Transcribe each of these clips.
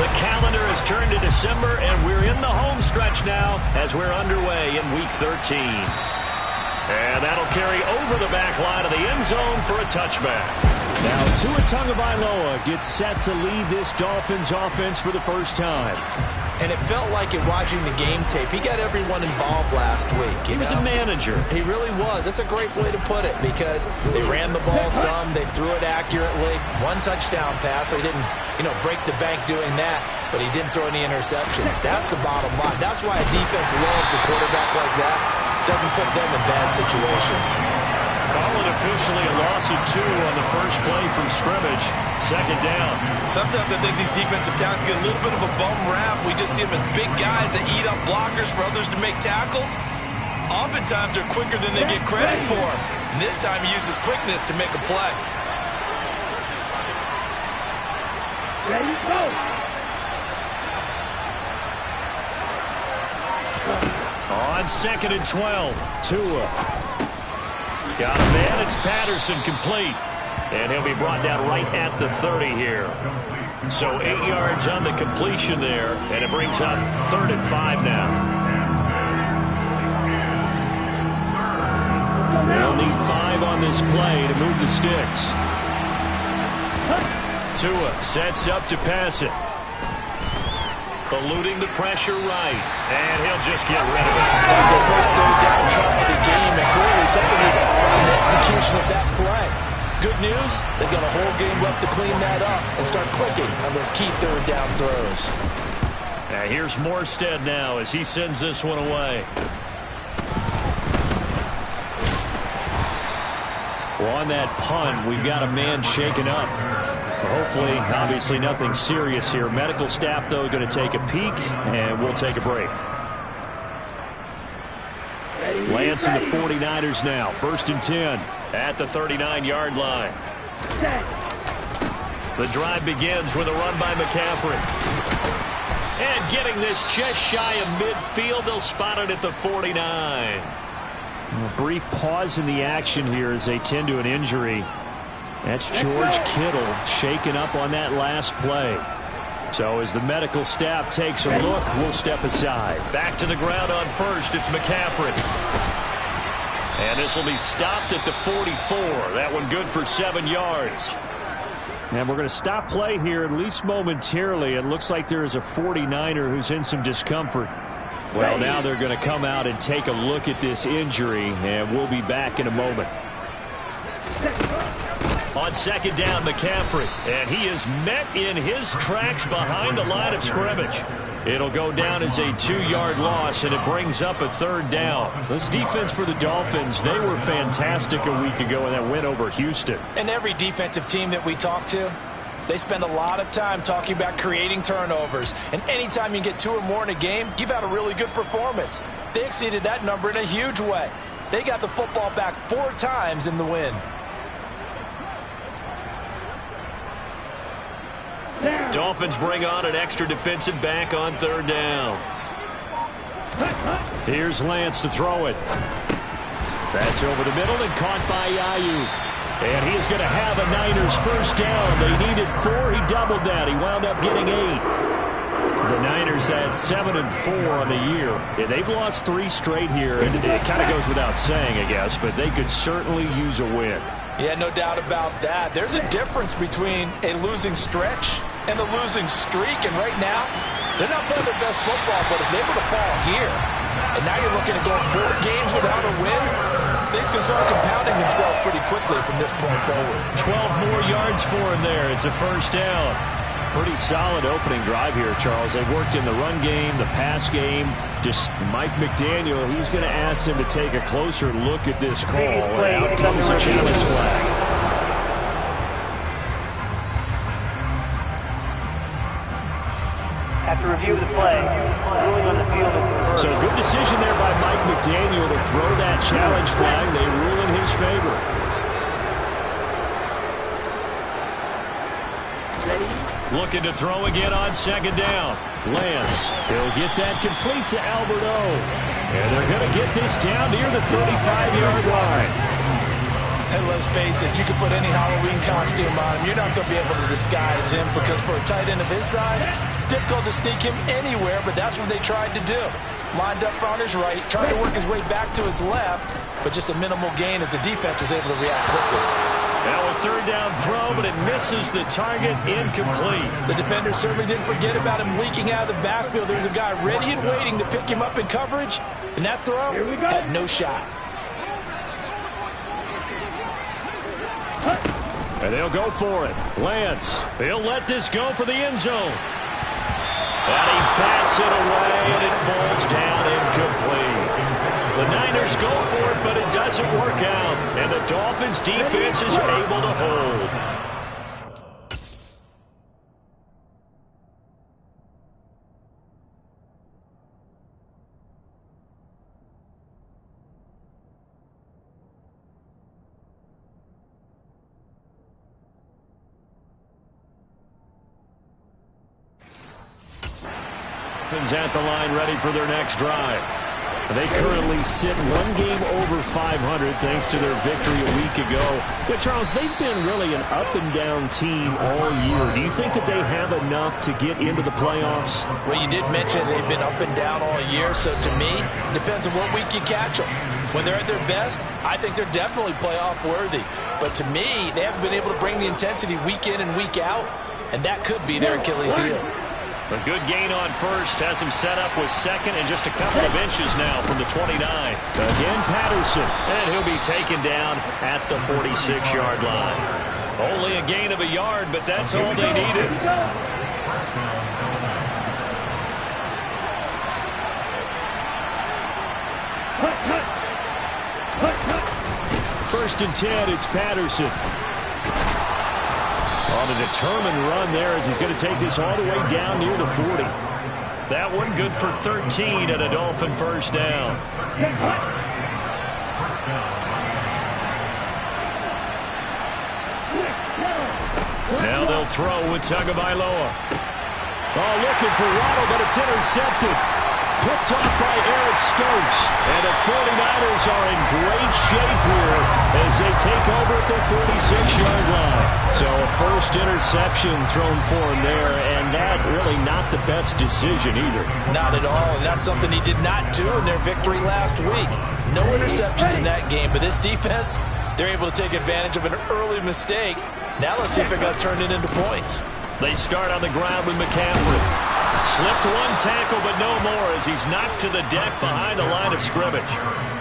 The calendar has turned to December, and we're in the home stretch now as we're underway in Week 13. And that'll carry over the back line of the end zone for a touchback. Now Tua Tagovailoa gets set to lead this Dolphins offense for the first time. And it felt like it watching the game tape. He got everyone involved last week. He was a manager. He really was. That's a great way to put it because they ran the ball some. They threw it accurately. One touchdown pass, so he didn't, break the bank doing that, but he didn't throw any interceptions. That's the bottom line. That's why a defense loves a quarterback like that. Doesn't put them in bad situations. Call it officially a loss of 2 on the first play from scrimmage. Second down. Sometimes I think these defensive tackles get a little bit of a bum rap. We just see them as big guys that eat up blockers for others to make tackles. Oftentimes they're quicker than they get credit for. And this time he uses quickness to make a play. Ready, go! On 2nd and 12, Tua. Got a man, it's Patterson complete. And he'll be brought down right at the 30 here. So 8 yards on the completion there, and it brings up 3rd and 5 now. They'll need 5 on this play to move the sticks. Tua sets up to pass it. Eluding the pressure right. And he'll just get rid of it. That's the first third down try of the game, and clearly something is off in the execution of that play. Good news, they've got a whole game left to clean that up and start clicking on those key third down throws. Now here's Morstead now as he sends this one away. Well, on that punt, we've got a man shaken up. Hopefully, obviously nothing serious here. Medical staff, though, going to take a peek, and we'll take a break. Lance and the 49ers now. 1st and 10 at the 39-yard line. The drive begins with a run by McCaffrey. And getting this just shy of midfield, they'll spot it at the 49. A brief pause in the action here as they tend to an injury. That's George Kittle shaken up on that last play. So as the medical staff takes a look, we'll step aside. Back to the ground on 1st, it's McCaffrey. And this will be stopped at the 44. That one good for 7 yards. And we're going to stop play here, at least momentarily. It looks like there is a 49er who's in some discomfort. Well, now they're going to come out and take a look at this injury, and we'll be back in a moment. On 2nd down, McCaffrey, and he is met in his tracks behind the line of scrimmage. It'll go down as a 2-yard loss, and it brings up a 3rd down. This defense for the Dolphins, they were fantastic a week ago in that win over Houston. And every defensive team that we talk to, they spend a lot of time talking about creating turnovers. And anytime you get 2 or more in a game, you've had a really good performance. They exceeded that number in a huge way. They got the football back 4 times in the win. Dolphins bring on an extra defensive back on 3rd down. Here's Lance to throw it. That's over the middle and caught by Ayuk. And he is going to have a Niners 1st down. They needed 4. He doubled that. He wound up getting 8. The Niners had 7 and 4 on the year. Yeah, they've lost 3 straight here, and it kind of goes without saying, I guess, but they could certainly use a win. Yeah, no doubt about that. There's a difference between a losing stretch and a losing streak, and right now, they're not playing their best football, but if they were to fall here, and now you're looking at going 4 games without a win, things can start compounding themselves pretty quickly from this point forward. 12 more yards for him there. It's a 1st down. Pretty solid opening drive here, Charles. They've worked in the run game, the pass game. Just Mike McDaniel, he's going to ask them to take a closer look at this call. And out comes a challenge flag. After review of the play, ruling on the field is reversed. So good decision there by Mike McDaniel to throw that challenge flag. They rule in his favor. Looking to throw again on 2nd down. Lance, he'll get that complete to Albert O. And they're going to get this down near the 35-yard line. And let's face it, you can put any Halloween costume on him. You're not going to be able to disguise him because for a tight end of his size, difficult to sneak him anywhere, but that's what they tried to do. Lined up on his right, trying to work his way back to his left, but just a minimal gain as the defense was able to react quickly. Now a third down throw, but it misses the target, incomplete. The defender certainly didn't forget about him leaking out of the backfield. There's a guy ready and waiting to pick him up in coverage, and that throw had no shot. And they'll go for it. Lance, he'll let this go for the end zone. And he bats it away, and it falls down incomplete. The Niners go for it, but it doesn't work out. And the Dolphins' defense is able to hold. Dolphins at the line, ready for their next drive. They currently sit one game over 500 thanks to their victory a week ago. But, Charles, they've been really an up-and-down team all year. Do you think that they have enough to get into the playoffs? Well, you did mention they've been up and down all year, so to me, depends on what week you catch them. When they're at their best, I think they're definitely playoff worthy. But to me, they haven't been able to bring the intensity week in and week out, and that could be their Achilles heel. A good gain on first has him set up with second and just a couple of inches now from the 29. Again, Patterson. And he'll be taken down at the 46-yard line. Only a gain of a yard, but that's all they needed. First and 10, it's Patterson. On a determined run there as he's going to take this all the way down near the 40. That one good for 13 and a Dolphin first down. Now they'll throw with Tagovailoa. Oh, looking for Waddle, but it's intercepted. Picked off by Eric Stokes. And the 49ers are in great shape here as they take over at the 46-yard line. So a first interception thrown for him there, and that really not the best decision either. Not at all, and that's something he did not do in their victory last week. No interceptions in that game, but this defense, they're able to take advantage of an early mistake. Now let's see if they're going to turn it into points. They start on the ground with McCaffrey. Slipped one tackle, but no more as he's knocked to the deck behind the line of scrimmage.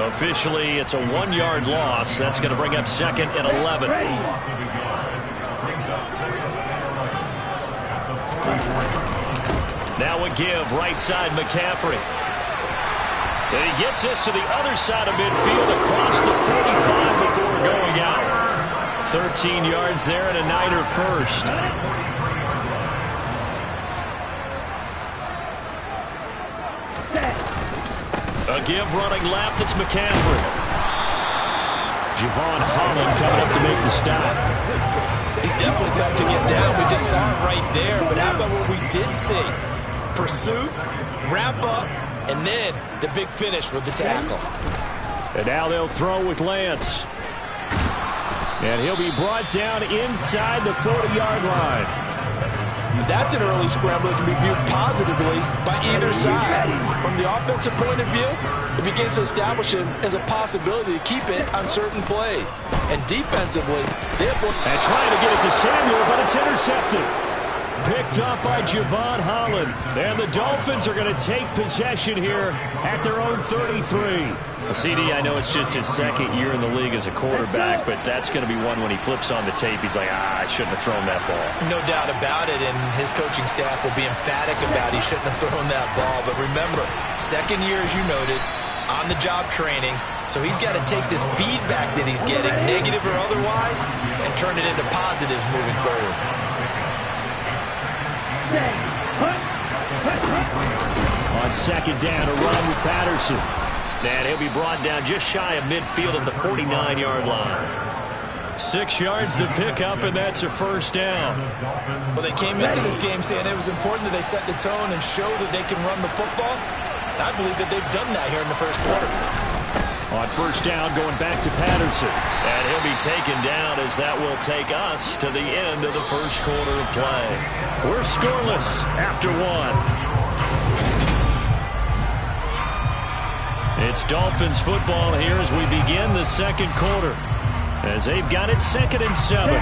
Officially, it's a 1-yard loss. That's going to bring up second and 11. Now a give, right side McCaffrey. And he gets this to the other side of midfield across the 45 before going out. 13 yards there and a Niner first. A give running left, it's McCaffrey. Javon Holland coming up to make the stop. He's definitely tough to get down. We just saw it right there. But how about what we did see? Pursuit, wrap up, and then the big finish with the tackle. And now they'll throw with Lance. And he'll be brought down inside the 40-yard line. That's an early scramble that can be viewed positively by either side. From the offensive point of view, it begins to establish it as a possibility to keep it on certain plays. And defensively, and trying to get it to Samuel, but it's intercepted. Picked up by Javon Holland. And the Dolphins are going to take possession here at their own 33. CD, I know it's just his second year in the league as a quarterback, but that's going to be one when he flips on the tape. He's like, I shouldn't have thrown that ball. No doubt about it, and his coaching staff will be emphatic about he shouldn't have thrown that ball. But remember, second year, as you noted, on-the-job training, so he's got to take this feedback that he's getting, negative or otherwise, and turn it into positives moving forward. On second down, a run with Patterson. And he'll be brought down just shy of midfield at the 49-yard line. 6 yards the pickup, and that's a first down. Well, they came into this game saying it was important that they set the tone and show that they can run the football. And I believe that they've done that here in the first quarter. On first down, going back to Patterson. And he'll be taken down as that will take us to the end of the first quarter of play. We're scoreless after one. It's Dolphins football here as we begin the second quarter, as they've got it 2nd and 7.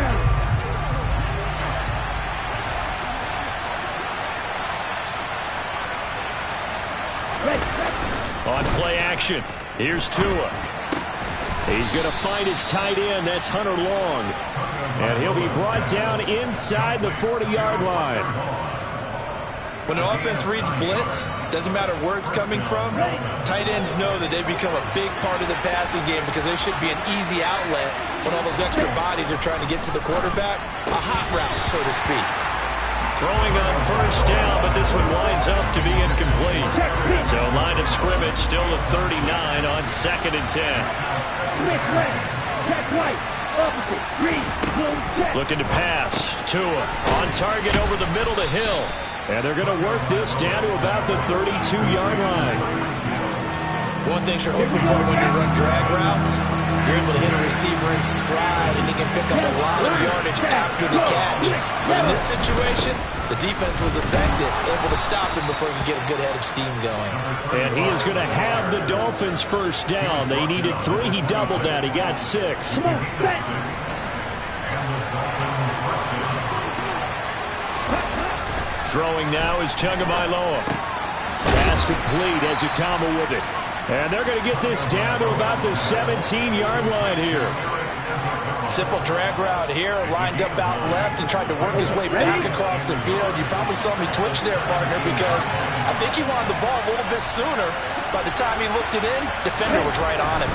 On play action, here's Tua. He's going to find his tight end. That's Hunter Long. And he'll be brought down inside the 40-yard line. When an offense reads blitz, doesn't matter where it's coming from, tight ends know that they've become a big part of the passing game because they should be an easy outlet when all those extra bodies are trying to get to the quarterback. A hot route, so to speak. Throwing on first down, but this one winds up to be incomplete. So line of scrimmage still the 39 on 2nd and 10. Looking to pass. Tua on target over the middle to Hill. And they're going to work this down to about the 32-yard line. One thing you're hoping for when you run drag routes, you're able to hit a receiver in stride, and he can pick up a lot of yardage after the catch. But in this situation, the defense was effective, able to stop him before he could get a good head of steam going. And he is going to have the Dolphins first down. They needed 3. He doubled that. He got 6. Throwing now is Tagovailoa. Pass complete as Okama with it. And they're going to get this down to about the 17-yard line here. Simple drag route here, lined up out left and tried to work his way back across the field. You probably saw me twitch there, partner, because I think he wanted the ball a little bit sooner. By the time he looked it in, defender was right on him.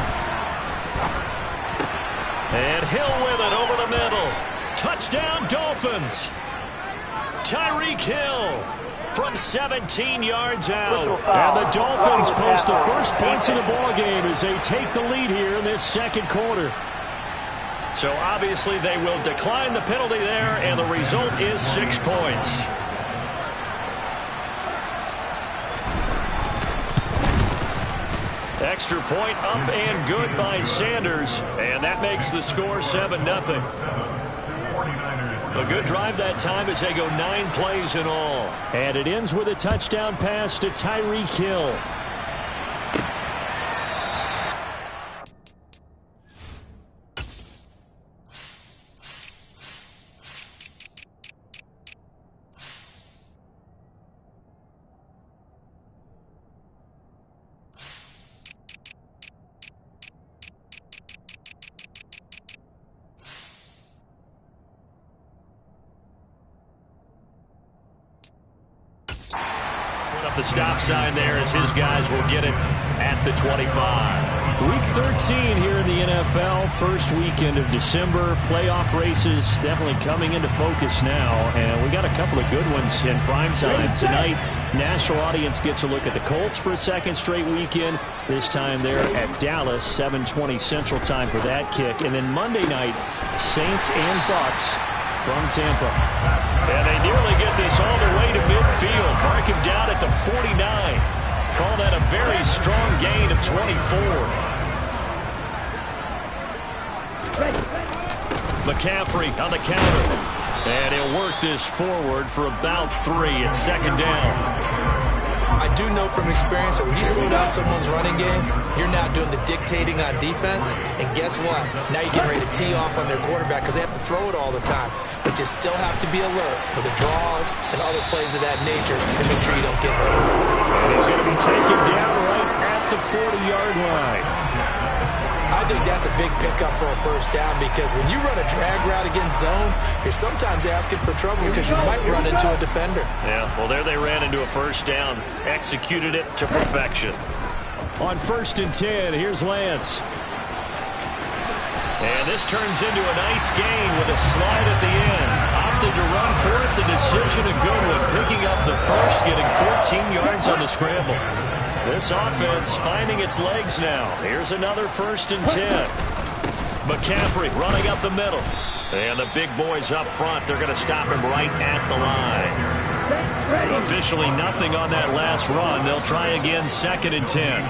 And Hill with it over the middle. Touchdown, Dolphins. Tyreek Hill from 17 yards out. And the Dolphins post the first points of the ball game as they take the lead here in this second quarter. So obviously they will decline the penalty there, and the result is 6 points. Extra point up and good by Sanders, and that makes the score 7-0. A good drive that time as they go 9 plays in all. And it ends with a touchdown pass to Tyreek Hill. The stop sign there as his guys will get it at the 25. Week 13 here in the NFL, first weekend of December. Playoff races definitely coming into focus now, and we got a couple of good ones in primetime tonight. National audience gets a look at the Colts for a second straight weekend. This time they're at Dallas, 7:20 Central Time for that kick. And then Monday night, Saints and Bucks from Tampa. And they nearly get this all the way to midfield. Mark him down at the 49. Call that a very strong gain of 24. McCaffrey on the counter. And he'll work this forward for about 3 at second down. I do know from experience that when you slow down someone's running game, you're now doing the dictating on defense. And guess what? Now you're getting ready to tee off on their quarterback because they have to throw it all the time. But you still have to be alert for the draws and other plays of that nature to make sure you don't get hurt. And he's going to be taken down right at the 40-yard line. I think that's a big pickup for a first down because when you run a drag route against zone, you're sometimes asking for trouble because you might run into a defender. Yeah, well, there they ran into a first down, executed it to perfection. On 1st and 10, here's Lance. And this turns into a nice gain with a slide at the end. Opted to run for it. The decision a good one. Picking up the first, getting 14 yards on the scramble. This offense finding its legs now. Here's another 1st and 10. McCaffrey running up the middle. And the big boys up front, they're going to stop him right at the line. Officially nothing on that last run. They'll try again 2nd and 10.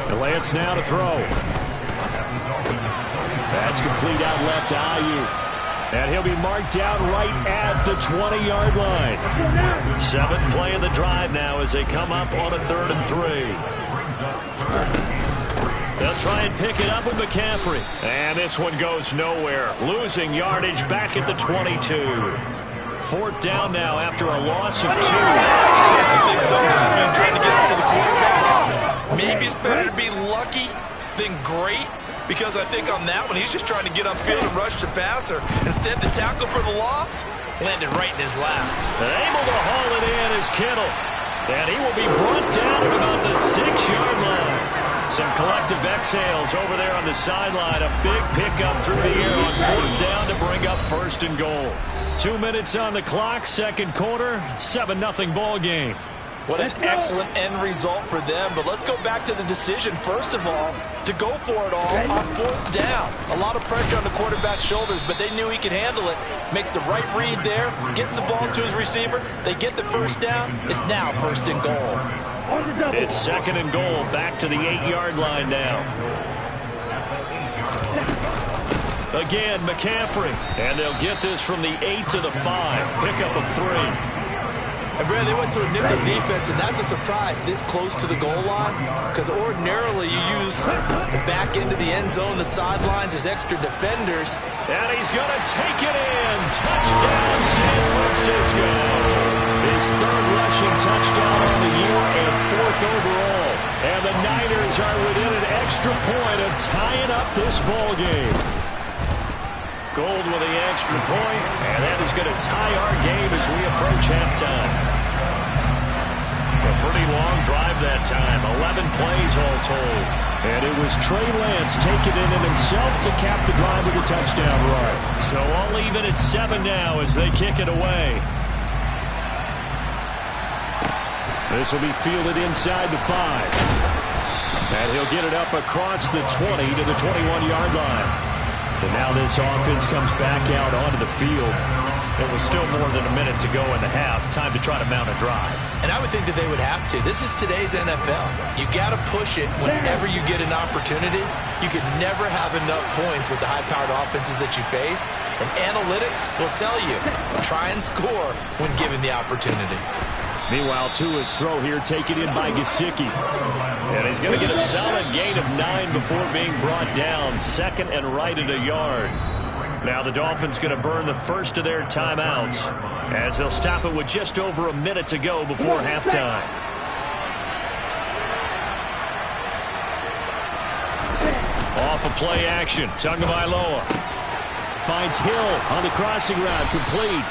The Lance now to throw. That's complete out left to Ayuk. And he'll be marked down right at the 20-yard line. 7th play of the drive now as they come up on a 3rd and 3. They'll try and pick it up with McCaffrey. And this one goes nowhere. Losing yardage back at the 22. 4th down now after a loss of 2. I think sometimes when you're trying to get up to the quarterback, maybe it's better to be lucky than great. Because I think on that one, he's just trying to get upfield and rush the passer. Instead, the tackle for the loss landed right in his lap. Able to haul it in is Kittle. And he will be brought down at about the 6-yard line. Some collective exhales over there on the sideline. A big pickup through the air on 4th down to bring up 1st and goal. 2 minutes on the clock, 2nd quarter, 7-0 ball game. What an excellent end result for them. But let's go back to the decision, first of all, to go for it all on 4th down. A lot of pressure on the quarterback's shoulders, but they knew he could handle it. Makes the right read there, gets the ball to his receiver. They get the 1st down. It's now 1st and goal. It's 2nd and goal, back to the 8-yard line now. Again, McCaffrey. And they'll get this from the 8 to the 5. Pickup of 3. And Brad, they went to a nickel defense, and that's a surprise this close to the goal line, because ordinarily you use the back end of the end zone, the sidelines as extra defenders. And he's going to take it in. Touchdown, San Francisco. His 3rd rushing touchdown on the year and 4th overall. And the Niners are within an extra point of tying up this ball game. Gold with the extra point, and that is going to tie our game as we approach halftime. A pretty long drive that time, 11 plays all told. And it was Trey Lance taking it in himself to cap the drive with a touchdown run. So all even at 7 now as they kick it away. This will be fielded inside the 5. And he'll get it up across the 20 to the 21-yard line. And now this offense comes back out onto the field. It was still more than a minute to go in the half. Time to try to mount a drive. And I would think that they would have to. This is today's NFL. You got to push it whenever you get an opportunity. You can never have enough points with the high-powered offenses that you face. And analytics will tell you, try and score when given the opportunity. Meanwhile, Tua's throw here taken in by Gesicki. And he's going to get a solid gain of 9 before being brought down. 2nd and right at a yard. Now the Dolphins going to burn the first of their timeouts as they'll stop it with just over a minute to go before halftime. Off of play action. Tagovailoa finds Hill on the crossing route, complete.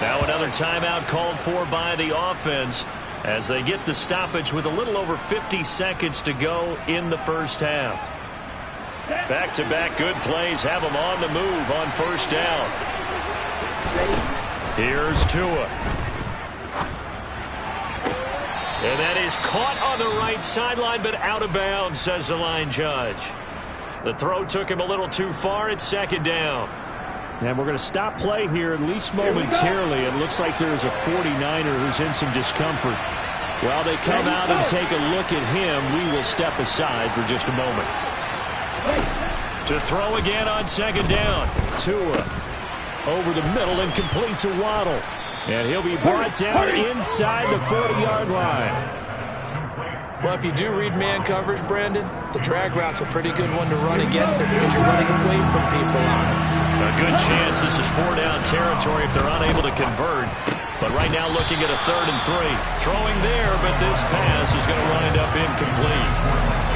Now another timeout called for by the offense as they get the stoppage with a little over 50 seconds to go in the 1st half. Back-to-back good plays have them on the move on 1st down. Here's Tua. And that is caught on the right sideline, but out of bounds, says the line judge. The throw took him a little too far. It's 2nd down. And we're going to stop play here, at least momentarily. It looks like there's a 49er who's in some discomfort. While they come out and take a look at him, we will step aside for just a moment. To throw again on 2nd down. Tua over the middle and complete to Waddle. And he'll be brought down inside the 40-yard line. Well, if you do read man coverage, Brandon, the drag route's a pretty good one to run against it because you're running away from people on it. A good chance this is 4-down territory if they're unable to convert. But right now looking at a 3rd and 3. Throwing there, but this pass is going to wind up incomplete.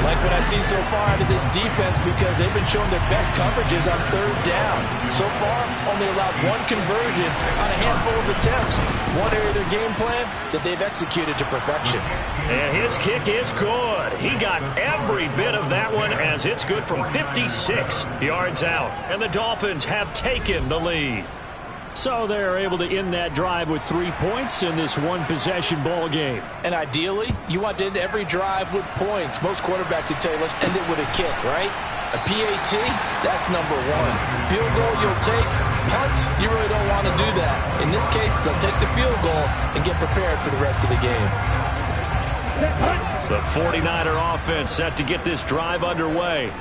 Like what I see so far out of this defense because they've been showing their best coverages on 3rd down. So far, only allowed 1 conversion on a handful of attempts. One area of their game plan that they've executed to perfection. And his kick is good. He got every bit of that one as it's good from 56 yards out. And the Dolphins have taken the lead. So they're able to end that drive with 3 points in this one-possession ball game. And ideally, you want to end every drive with points. Most quarterbacks would tell you, let's end it with a kick, right? A PAT, that's number 1. Field goal, you'll take. Punts, you really don't want to do that. In this case, they'll take the field goal and get prepared for the rest of the game. The 49er offense set to get this drive underway.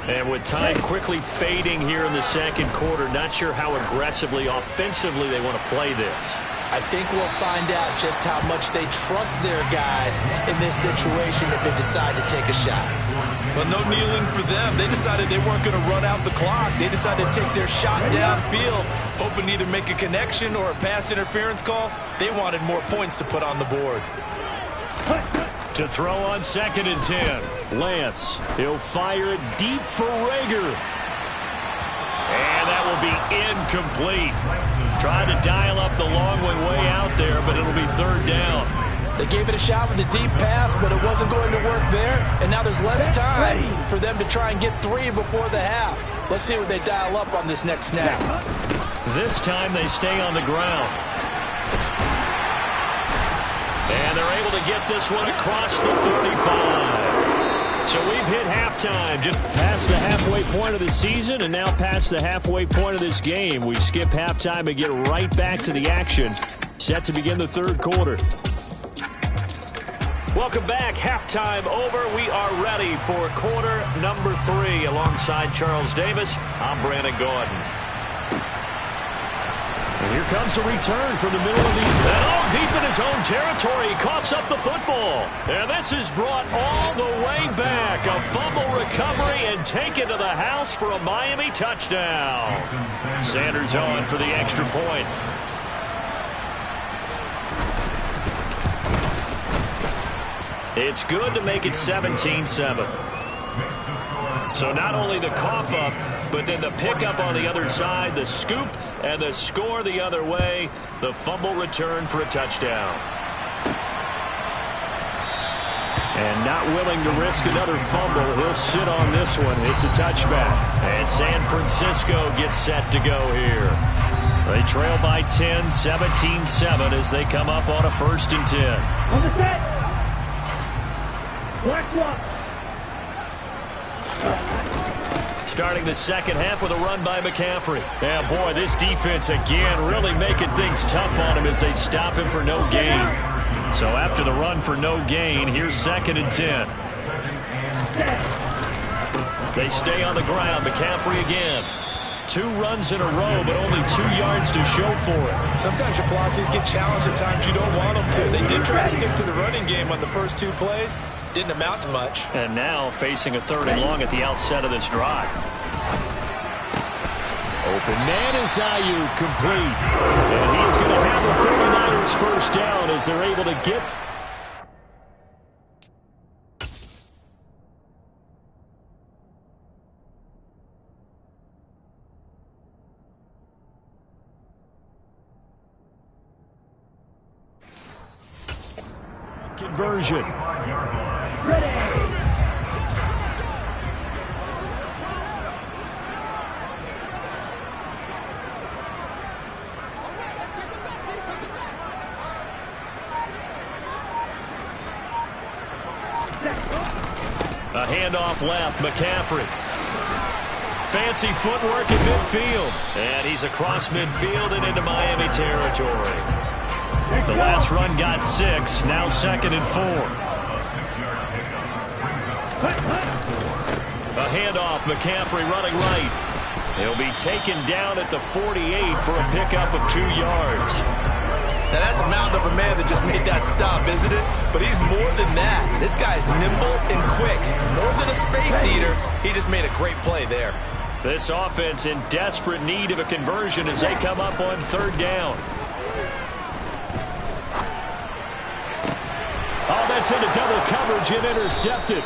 And with time quickly fading here in the second quarter, not sure how aggressively, offensively they want to play this. I think we'll find out just how much they trust their guys in this situation if they decide to take a shot. Well, no kneeling for them. They decided they weren't going to run out the clock. They decided to take their shot downfield, hoping to either make a connection or a pass interference call. They wanted more points to put on the board. To throw on 2nd and 10. Lance, he'll fire it deep for Rager. And that will be incomplete. Trying to dial up the long way out there, but it'll be 3rd down. They gave it a shot with a deep pass, but it wasn't going to work there. And now there's less time for them to try and get 3 before the half. Let's see what they dial up on this next snap. This time they stay on the ground. And they're able to get this one across the 35. So we've hit halftime, just past the halfway point of the season and now past the halfway point of this game. We skip halftime and get right back to the action. Set to begin the 3rd quarter. Welcome back. Halftime over. We are ready for quarter number 3. Alongside Charles Davis, I'm Brandon Gordon. And here comes a return from the middle of the... And all deep in his own territory. He coughs up the football. And this is brought all the way back. A fumble recovery and taken to the house for a Miami touchdown. Sanders on for the extra point. It's good to make it 17-7. So not only the cough up, but then the pickup on the other side, the scoop, and the score the other way. The fumble return for a touchdown. And not willing to risk another fumble, he'll sit on this one. It's a touchback. And San Francisco gets set to go here. They trail by 10, 17-7 as they come up on a 1st and 10. On the set. Black block. Starting the second half with a run by McCaffrey. Yeah, boy, this defense again really making things tough on him as they stop him for no gain. So after the run for no gain, here's 2nd and 10. They stay on the ground. McCaffrey again. 2 runs in a row, but only 2 yards to show for it. Sometimes your philosophies get challenged at times you don't want them to. They did try to stick to the running game on the first 2 plays. Didn't amount to much. And now facing a 3rd and long at the outset of this drive. Open man is Ayuk, complete. And he is going to have the 49ers first down as they're able to get... Conversion. A handoff left, McCaffrey. Fancy footwork in midfield. And he's across midfield and into Miami territory. The last run got 6, now 2nd and 4. A handoff, McCaffrey running right. He'll be taken down at the 48 for a pickup of 2 yards. Now that's a mountain of a man that just made that stop, isn't it? But he's more than that. This guy's nimble and quick. More than a space eater, he just made a great play there. This offense in desperate need of a conversion as they come up on 3rd down. Oh, that's into double coverage and intercepted.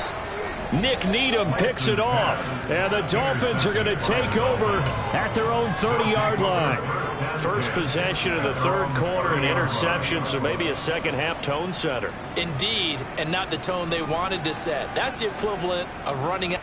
Nick Needham picks it off. And the Dolphins are going to take over at their own 30-yard line. First possession of the 3rd quarter, an interception, so maybe a second-half tone setter. Indeed, and not the tone they wanted to set. That's the equivalent of running out.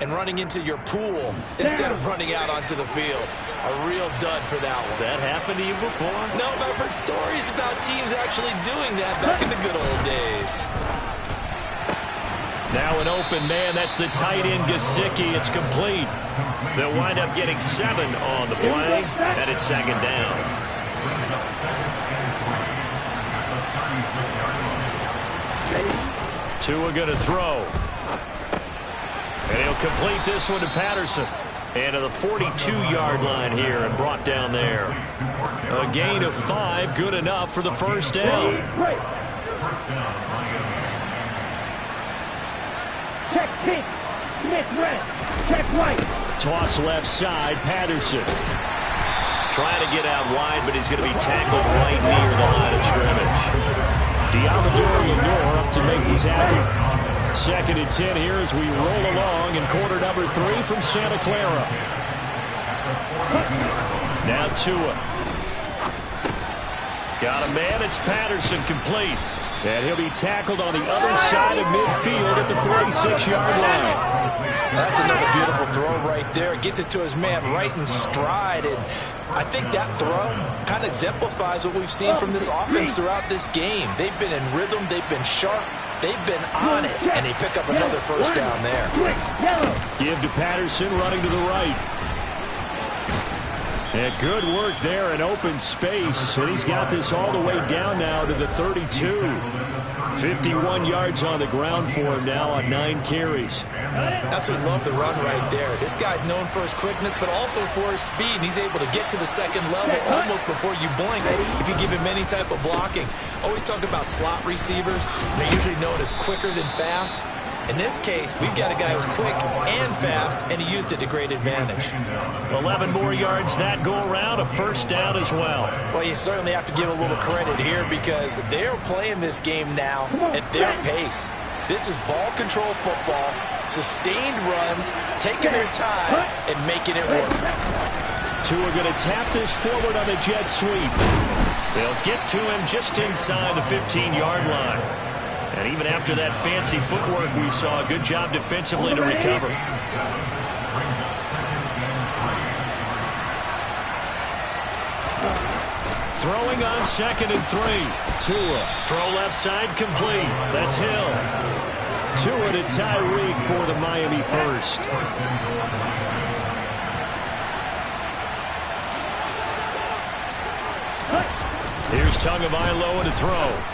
and running into your pool instead of running out onto the field. A real dud for that one. Has that happened to you before? No, but I've heard stories about teams actually doing that back in the good old days. Now an open man. That's the tight end, Gesicki. It's complete. They'll wind up getting 7 on the play, and it's second down. Tua going to throw. And he'll complete this one to Patterson. And to the 42-yard line here and brought down there. A gain of 5, good enough for the first down. Check pink. Smith red. Check white. Toss left side, Patterson. Trying to get out wide, but he's going to be tackled right near the line of scrimmage. Diamador Lenore up to make the tackle. Second and 10 here as we roll along in quarter number 3 from Santa Clara. Now Tua. Got a man. It's Patterson, complete. And he'll be tackled on the other side of midfield at the 46-yard line. That's another beautiful throw right there. Gets it to his man right in stride. And I think that throw kind of exemplifies what we've seen from this offense throughout this game. They've been in rhythm. They've been sharp. They've been on it, and they pick up another first down there. Give to Patterson, running to the right. And good work there in open space. And he's got this all the way down now to the 32. 51 yards on the ground for him now on 9 carries. Absolutely love the run right there. This guy's known for his quickness, but also for his speed. He's able to get to the second level almost before you blink if you give him any type of blocking. Always talk about slot receivers. They're usually known as quicker than fast. In this case, we've got a guy who's quick and fast, and he used it to great advantage. 11 more yards that go around, a first down as well. Well, you certainly have to give a little credit here because they're playing this game now at their pace. This is ball control football, sustained runs, taking their time, and making it work. Tua going to tap this forward on the jet sweep. They'll get to him just inside the 15-yard line. And even after that fancy footwork we saw, a good job defensively to recover. Throwing on 2nd and 3. Tua. Throw left side complete. That's Hill. Tua to Tyreek for the Miami first. Here's Tagovailoa to throw.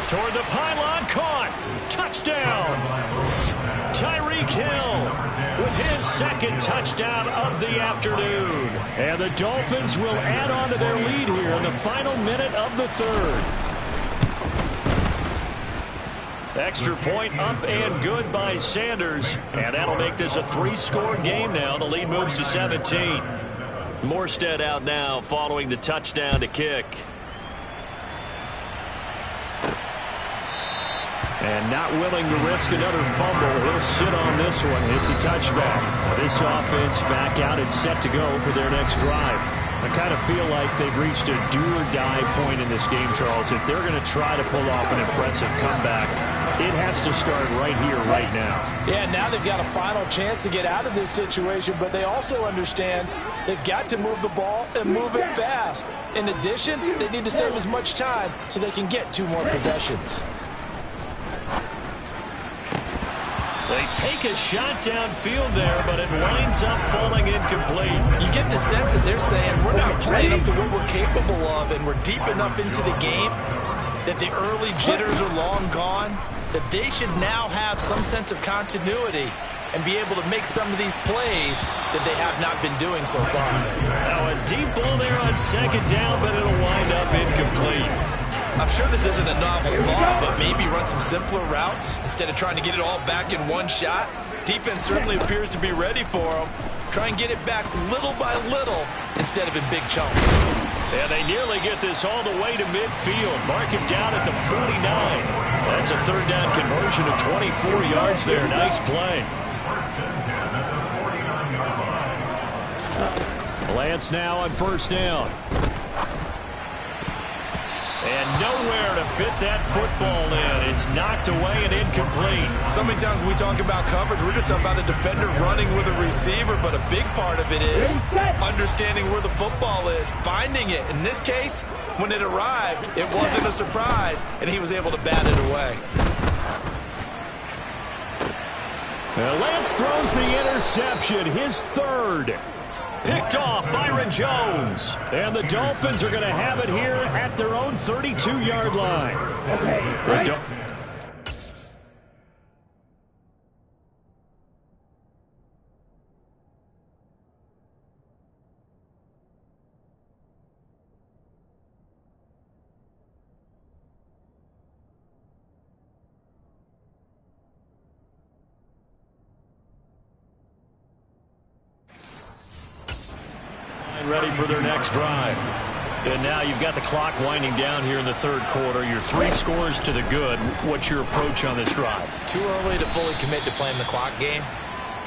Toward the pylon, caught. Touchdown. Tyreek Hill with his second touchdown of the afternoon. And the Dolphins will add on to their lead here in the final minute of the third. Extra point up and good by Sanders. And that'll make this a 3-score game now. The lead moves to 17. Morstead out now following the touchdown to kick. And not willing to risk another fumble. He'll sit on this one. It's a touchback. This offense back out and set to go for their next drive. I kind of feel like they've reached a do-or-die point in this game, Charles. If they're going to try to pull off an impressive comeback, it has to start right here, right now. Yeah, now they've got a final chance to get out of this situation, but they also understand they've got to move the ball and move it fast. In addition, they need to save as much time so they can get 2 more possessions. They take a shot downfield there, but it winds up falling incomplete. You get the sense that they're saying we're not playing up to what we're capable of, and we're deep enough into the game that the early jitters are long gone, that they should now have some sense of continuity and be able to make some of these plays that they have not been doing so far. Now a deep ball there on 2nd down, but it'll wind up incomplete. I'm sure this isn't a novel thought, but maybe run some simpler routes instead of trying to get it all back in one shot. Defense certainly appears to be ready for them. Try and get it back little by little instead of in big chunks. And they nearly get this all the way to midfield. Mark him down at the 49. That's a 3rd down conversion of 24 yards there. Nice play. Lance now on 1st down. And nowhere to fit that football in. It's knocked away and incomplete. So many times when we talk about coverage, we're just about a defender running with a receiver, but a big part of it is understanding where the football is, finding it. In this case, when it arrived, it wasn't a surprise, and he was able to bat it away. Lance throws the interception, his third. Picked off Byron Jones. And the Dolphins are going to have it here at their own 32-yard line. Okay, ready for their next drive. And now you've got the clock winding down here in the third quarter. Your 3 scores to the good. What's your approach on this drive? Too early to fully commit to playing the clock game.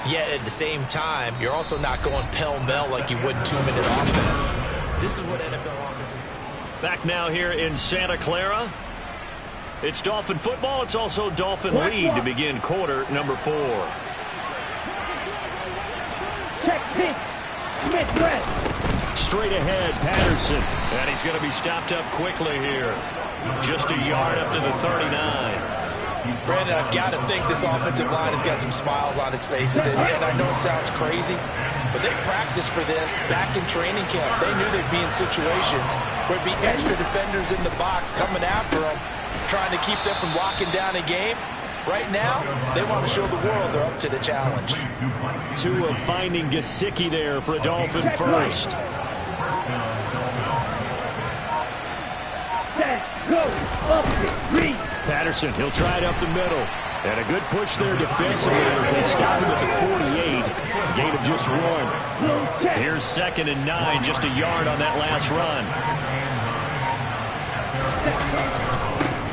Yet at the same time, you're also not going pell-mell like you would in 2-minute offense. This is what NFL offenses. Back now here in Santa Clara. It's Dolphin football. It's also Dolphin lead to begin quarter number 4. Check pitch. Mid-threat. Straight ahead, Patterson. And he's going to be stopped up quickly here. Just a yard up to the 39. Brandon, I've got to think this offensive line has got some smiles on its faces. And I know it sounds crazy, but they practiced for this back in training camp. They knew they'd be in situations where it'd be extra defenders in the box coming after them, trying to keep them from locking down a game. Right now, they want to show the world they're up to the challenge. Tua finding Gesicki there for a Dolphin first. Patterson, he'll try it up the middle. And a good push there defensively as they stop him at the 48. Gain of just 1. Here's 2nd and 9, just a yard on that last run.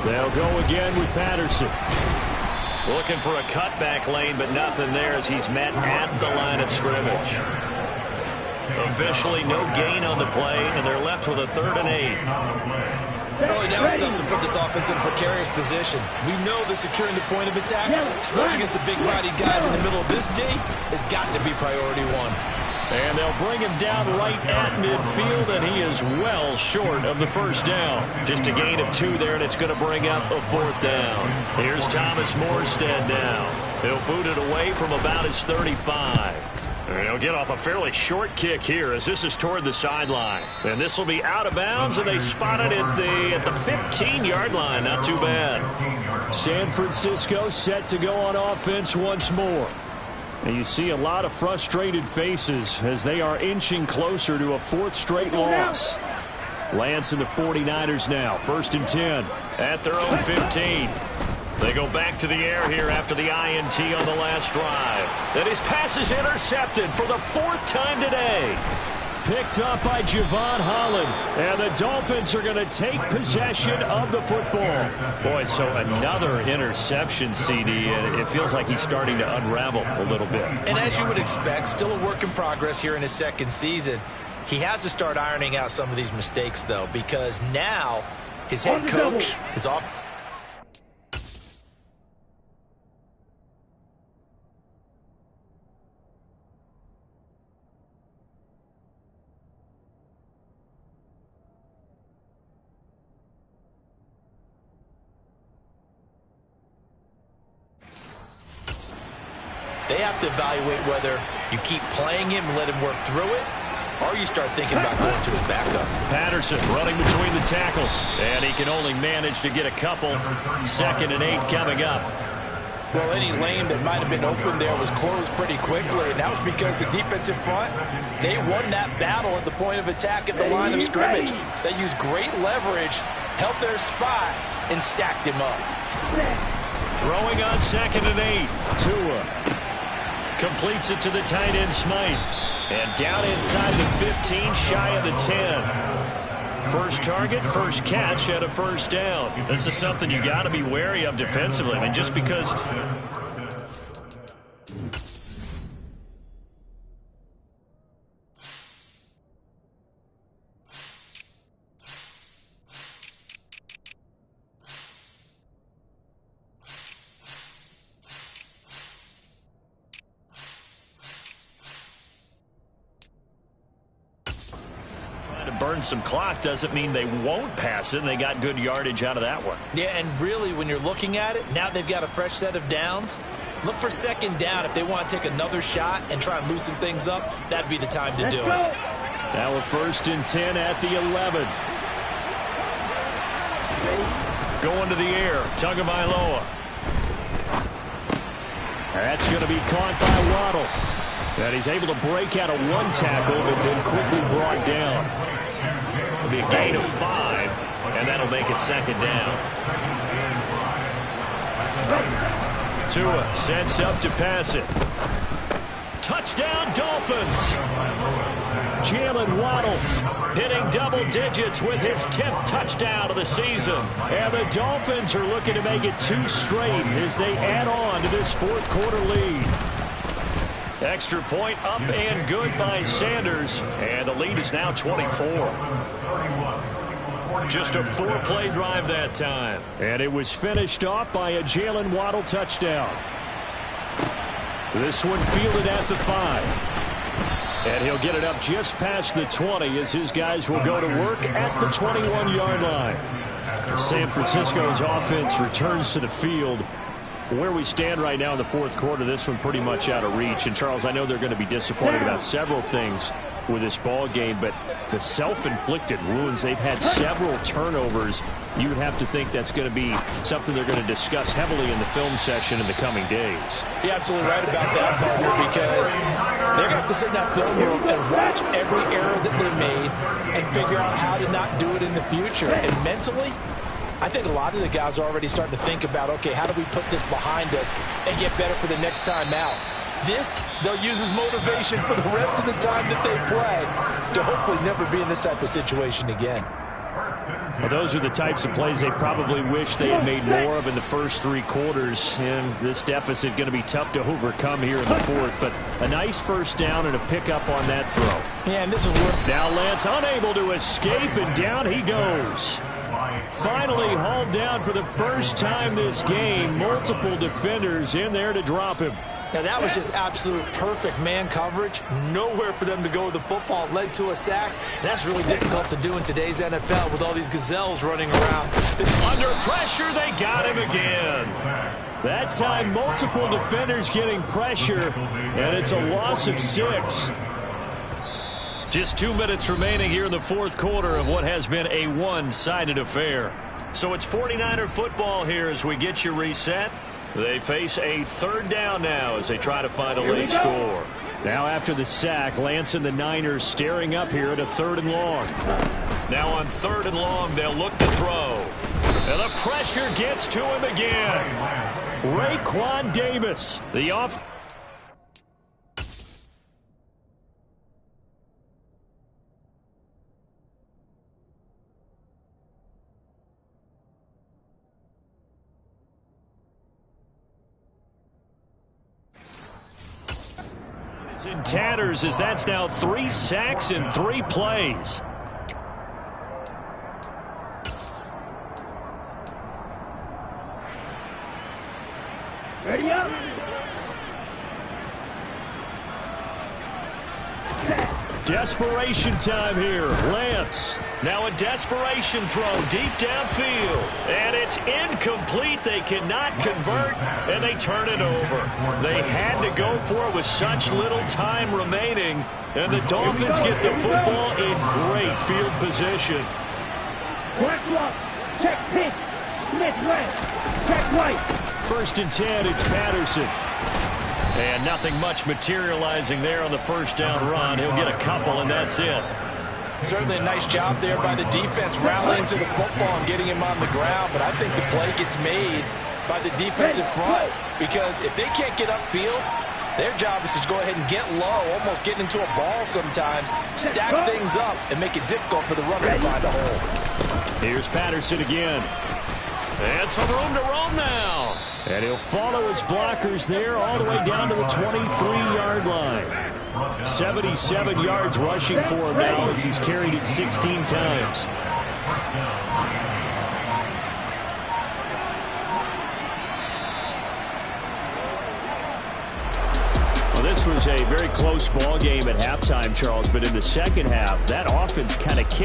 They'll go again with Patterson. Looking for a cutback lane, but nothing there as he's met at the line of scrimmage. Officially no gain on the play, and they're left with a 3rd and 8. Early down stuff to put this offense in a precarious position. We know that securing the point of attack, especially against the big-bodied guys in the middle of this D, has got to be priority 1. And they'll bring him down right at midfield, and he is well short of the first down. Just a gain of 2 there, and it's going to bring up a 4th down. Here's Thomas Morstead now. He'll boot it away from about his 35. And he'll get off a fairly short kick here as this is toward the sideline. And this will be out of bounds, and they spot it at the 15-yard line. Not too bad. San Francisco set to go on offense once more. And you see a lot of frustrated faces as they are inching closer to a 4th straight loss. Lance and the 49ers now, 1st and 10 at their own 15. They go back to the air here after the INT on the last drive. And his pass is intercepted for the 4th time today. Picked up by Javon Holland. And the Dolphins are going to take possession of the football. Boy, so another interception, CD. And it feels like he's starting to unravel a little bit. And as you would expect, still a work in progress here in his 2nd season. He has to start ironing out some of these mistakes, though, because now his head coach is off. They have to evaluate whether you keep playing him and let him work through it, or you start thinking about going to his backup. Patterson running between the tackles, and he can only manage to get a couple. 2nd and 8 coming up. Well, any lane that might have been open there was closed pretty quickly, and that was because the defensive front, they won that battle at the point of attack at the line of scrimmage. They used great leverage, held their spot, and stacked him up. Throwing on 2nd and 8. Tua completes it to the tight end, Smythe. And down inside the 15, shy of the 10. First target, first catch, and a 1st down. This is something you got to be wary of defensively. I mean, just because burn some clock doesn't mean they won't pass it, and they got good yardage out of that one. Yeah, and really, when you're looking at it, now they've got a fresh set of downs. Look for second down. If they want to take another shot and try and loosen things up, that'd be the time to do it. Now a 1st and 10 at the 11. Going to the air, Tagovailoa. That's going to be caught by Waddle. And he's able to break out of one tackle, but then quickly brought down. It'll be a gain of 5, and that'll make it second down. Tua sets up to pass it. Touchdown, Dolphins. Jalen Waddle hitting double digits with his 10th touchdown of the season. And the Dolphins are looking to make it 2 straight as they add on to this 4th quarter lead. Extra point up and good by Sanders. And the lead is now 24. Just a 4-play drive that time. And it was finished off by a Jalen Waddle touchdown. This one fielded at the 5. And he'll get it up just past the 20 as his guys will go to work at the 21-yard line. San Francisco's offense returns to the field. Where we stand right now in the 4th quarter, this one pretty much out of reach. And, Charles, I know they're going to be disappointed about several things with this ball game, but the self-inflicted wounds, they've had several turnovers. You would have to think that's going to be something they're going to discuss heavily in the film session in the coming days. You're absolutely right about that, partner, because they're going to have to sit in that film room and watch every error that they made and figure out how to not do it in the future. And mentally, I think a lot of the guys are already starting to think about, okay, how do we put this behind us and get better for the next time out? This, they'll use as motivation for the rest of the time that they play to hopefully never be in this type of situation again. Well, those are the types of plays they probably wish they had made more of in the first 3 quarters. And this deficit going to be tough to overcome here in the 4th. But a nice first down and a pickup on that throw. Yeah, and this is where now Lance unable to escape, and down he goes. Finally hauled down for the first time this game. Multiple defenders in there to drop him. Now, that was just absolute perfect man coverage. Nowhere for them to go with the football. Led to a sack. And that's really difficult to do in today's NFL with all these gazelles running around. Under pressure, they got him again. That time, multiple defenders getting pressure, and it's a loss of 6. Just 2 minutes remaining here in the 4th quarter of what has been a one-sided affair. So it's 49er football here as we get you reset. They face a 3rd down now as they try to find a late score. Now after the sack, Lance and the Niners staring up here at a 3rd and long. Now on 3rd and long, they'll look to throw. And the pressure gets to him again. Raekwon Davis, the off. In tatters as that's now 3 sacks in 3 plays. Ready up. Desperation time here. Lance. Now a desperation throw deep downfield. And it's incomplete. They cannot convert, and they turn it over. They had to go for it with such little time remaining. And the Dolphins get the football in great field position. Correct look. Check pitch. Smith left. Check right. 1st and 10, it's Patterson. And nothing much materializing there on the 1st down run. He'll get a couple, and that's it. Certainly a nice job there by the defense rallying to the football and getting him on the ground. But I think the play gets made by the defensive front, because if they can't get upfield, their job is to go ahead and get low, almost getting into a ball sometimes, stack things up, and make it difficult for the runner to find a hole. Here's Patterson again. And some room to roam now. And he'll follow his blockers there all the way down to the 23-yard line. 77 yards rushing for him now as he's carried it 16 times. Well, this was a very close ball game at halftime, Charles, but in the second half, that offense kind of kicked